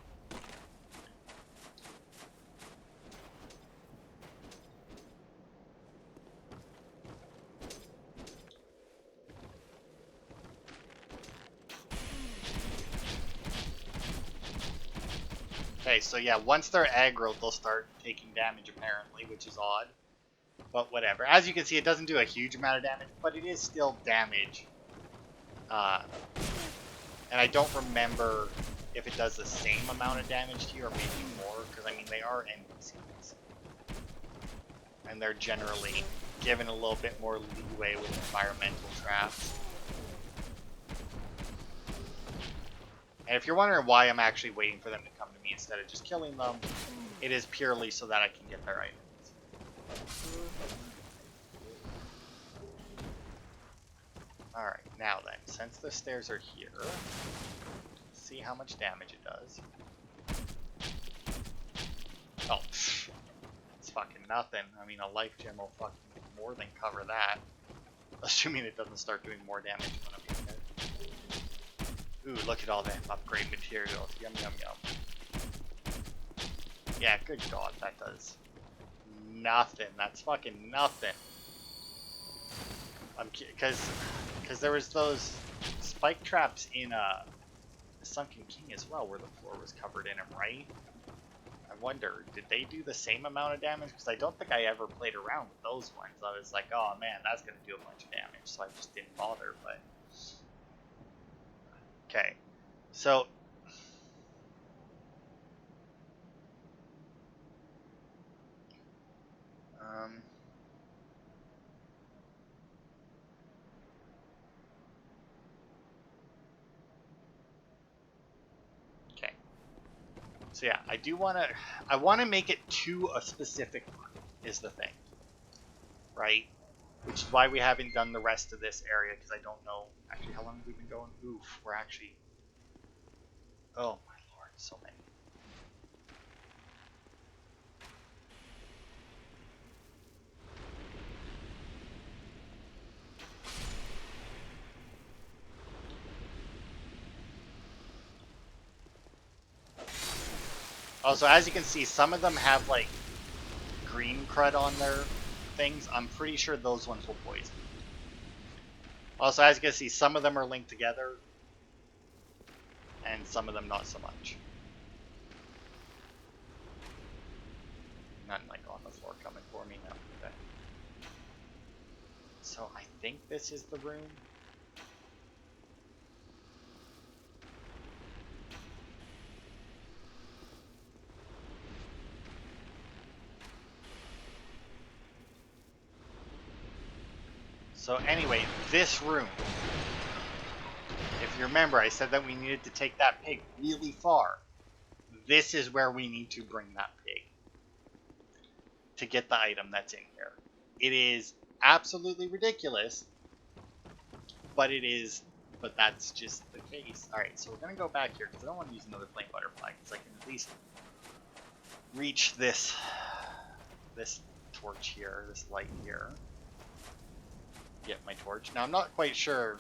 Okay, so yeah, once they're aggroed, they'll start taking damage apparently, which is odd. But whatever. As you can see, it doesn't do a huge amount of damage, but it is still damage. And I don't remember if it does the same amount of damage to you or maybe more, because I mean, they are NPCs. And they're generally given a little bit more leeway with environmental traps. And if you're wondering why I'm actually waiting for them to come to me instead of just killing them, it is purely so that I can get their items. Alright, now then, since the stairs are here, see how much damage it does. Oh, it's fucking nothing. I mean, a life gem will fucking more than cover that. Assuming it doesn't start doing more damage when I'm in there. Ooh, look at all that upgrade materials. Yum, yum, yum. Yeah, good god, that does nothing. That's fucking nothing. Because there was those spike traps in Sunken King as well, where the floor was covered in them, right? I wonder, did they do the same amount of damage? Because I don't think I ever played around with those ones. I was like, oh man, that's going to do a bunch of damage, so I just didn't bother, but... Okay, so... Okay. So yeah, I want to make it to a specific one, is the thing. Right? Which is why we haven't done the rest of this area, because I don't know actually how long have we been going. Oof, we're actually... Oh my lord, so many. Also, as you can see, some of them have like green crud on their things. I'm pretty sure those ones will poison. Also, as you can see, some of them are linked together, and some of them not so much. Nothing like on the floor coming for me now. Okay. So I think this is the room. So anyway, this room. If you remember, I said that we needed to take that pig really far. This is where we need to bring that pig to get the item that's in here. It is absolutely ridiculous, but that's just the case. Alright, so we're going to go back here, because I don't want to use another flame butterfly, because I can at least reach this torch here, this light here. Get my torch. Now, I'm not quite sure.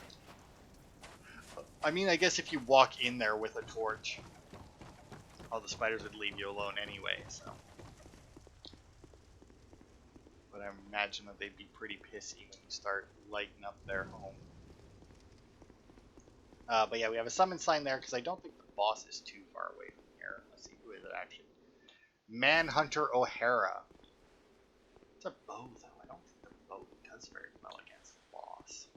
I mean, I guess if you walk in there with a torch, all the spiders would leave you alone anyway, so. But I imagine that they'd be pretty pissy when you start lighting up their home. But yeah, we have a summon sign there, because I don't think the boss is too far away from here. Let's see, who is it actually? Manhunter O'Hara. It's a bow, though. I don't think the bow does very well against the boss.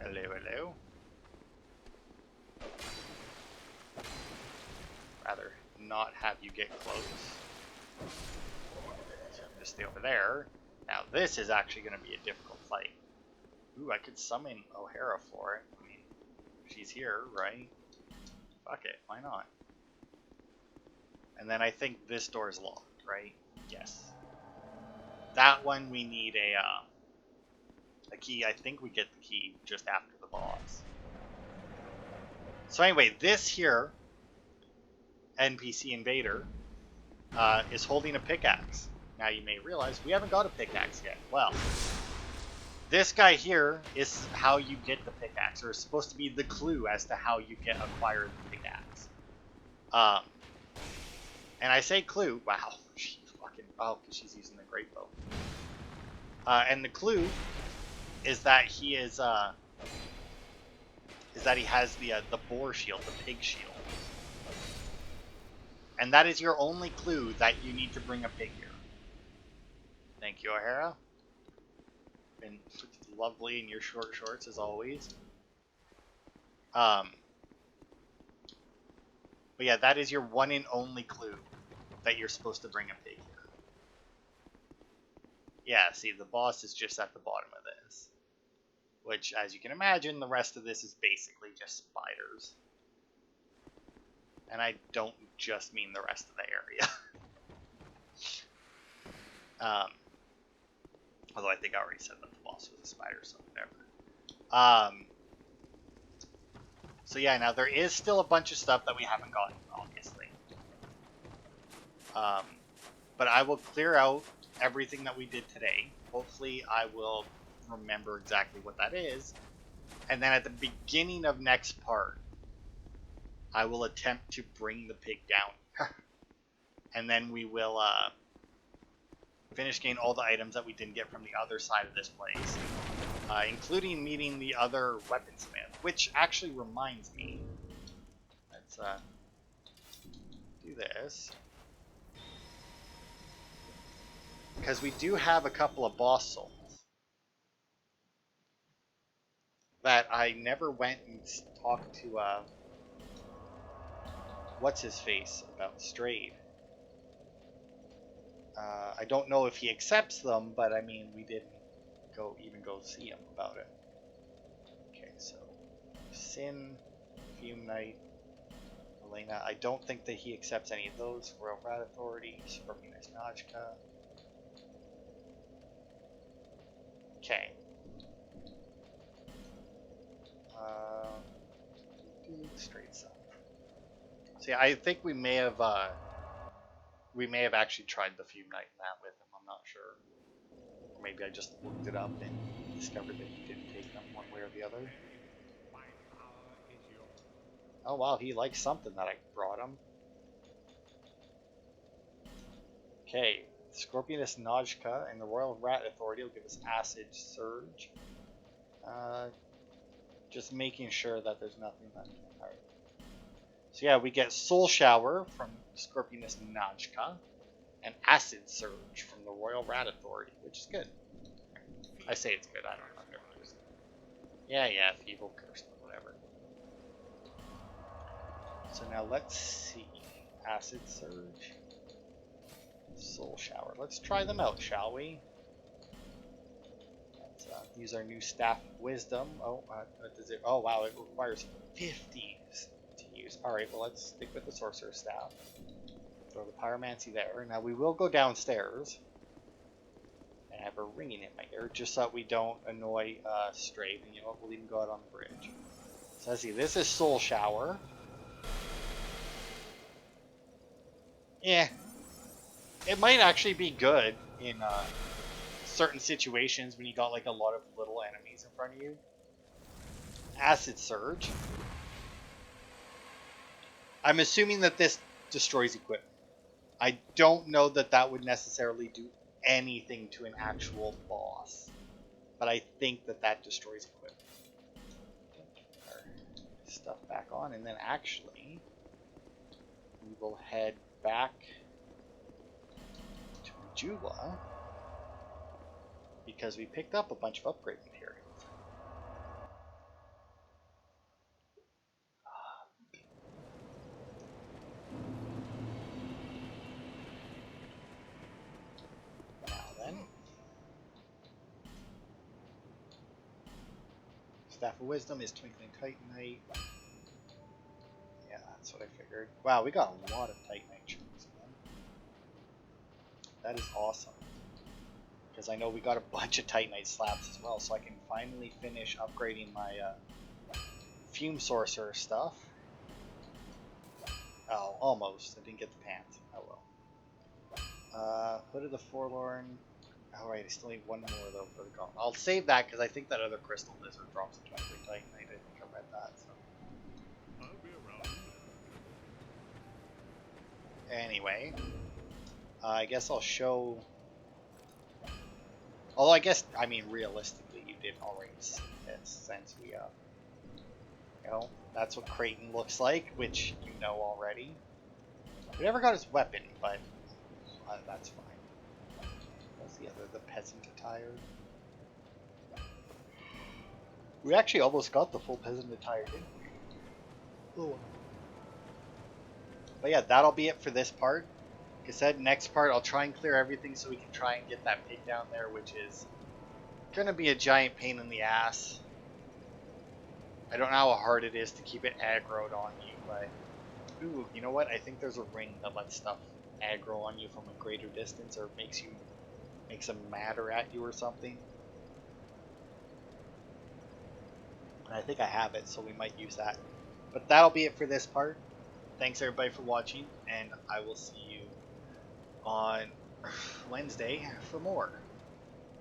Hello, hello. Rather not have you get close. So I'm just stay over there. Now this is actually going to be a difficult fight. Ooh, I could summon O'Hara for it. I mean, she's here, right? Fuck it, why not? And then I think this door is locked, right? Yes. That one we need a key. I think we get the key just after the boss. So anyway, this here NPC invader is holding a pickaxe. Now you may realize we haven't got a pickaxe yet. Well, this guy here is how you get the pickaxe, or is supposed to be the clue as to how you acquire the pickaxe. And I say clue. Wow, she fucking because she's using the great bow. And the clue is that he has the boar shield, the pig shield. And that is your only clue that you need to bring a pig here. Thank you, O'Hara. Been lovely in your short shorts as always. But yeah, that is your one and only clue that you're supposed to bring a pig here. Yeah, see, the boss is just at the bottom of this. which, as you can imagine, the rest of this is basically just spiders. And I don't just mean the rest of the area. Although I think I already said that the boss was a spider, so whatever. So yeah, now there is still a bunch of stuff that we haven't gotten, obviously. But I will clear out everything that we did today. Hopefully I will remember exactly what that is. And then at the beginning of next part, I will attempt to bring the pig down. And then we will finish getting all the items that we didn't get from the other side of this place. Including meeting the other weaponsmith, which actually reminds me. Let's do this. Because we do have a couple of boss souls that I never went and talked to, what's his face about Strayed. I don't know if he accepts them, but I mean, we didn't even go see him about it. Okay, so Sin, Fume Knight, Elena. I don't think that he accepts any of those. Royal Rat Authority, Scorpioness Najka. Okay. Straight Sun. So yeah, I think we may have actually tried the Fume Knight and that with him. I'm not sure. Or maybe I just looked it up and discovered that he didn't take them one way or the other. Oh wow, he likes something that I brought him. Okay, Scorpioness Najka and the Royal Rat Authority will give us Acid Surge. Just making sure that there's nothing that... Alright. So yeah, we get Soul Shower from Scorpioness Najka and Acid Surge from the Royal Rat Authority, which is good. I say it's good, I don't know. Yeah, Feeble Curse, whatever. So now let's see. Acid Surge. Soul Shower. Let's try them out, shall we? Let's use our new Staff of Wisdom. Oh, does it? Oh, wow, it requires 50s to use. Alright, well, let's stick with the Sorcerer's Staff. Throw the Pyromancy there. Now, we will go downstairs and have a ringing in my ear, just so that we don't annoy Strayed. And you know what? We'll even go out on the bridge. So let's see. This is Soul Shower. Yeah. It might actually be good in certain situations when you got like a lot of little enemies in front of you. Acid Surge. I'm assuming that this destroys equipment. I don't know that that would necessarily do anything to an actual boss, but I think that that destroys equipment. Put our stuff back on, and then actually we will head back to Jula because we picked up a bunch of upgrade materials. Now then, Staff of Wisdom is Twinkling Titanite. Yeah, that's what I figured. Wow, we got a lot of Titanite chunks, man. That is awesome. Because I know we got a bunch of Titanite slabs as well, so I can finally finish upgrading my Fume Sorcerer stuff. Oh, almost. I didn't get the pants. Oh well. Hood of the Forlorn. Alright, I still need one more though for the gauntlet. I'll save that because I think that other Crystal Lizard drops a 23 Titanite. I think I read that, so. I'll be around. Anyway. I guess I'll show... Although I guess, I mean, realistically, you did already see this since we, you know, that's what Creighton looks like, which you know already. We never got his weapon, but that's fine. What's the other? The peasant attire. We actually almost got the full peasant attire, didn't we? Oh. But yeah, that'll be it for this part. Like I said, next part I'll try and clear everything so we can try and get that pig down there, which is gonna be a giant pain in the ass. I don't know how hard it is to keep it aggroed on you, but... Ooh, you know what? I think there's a ring that lets stuff aggro on you from a greater distance, or makes them madder at you or something. And I think I have it, so we might use that. But that'll be it for this part. Thanks everybody for watching, and I will see you on Wednesday for more.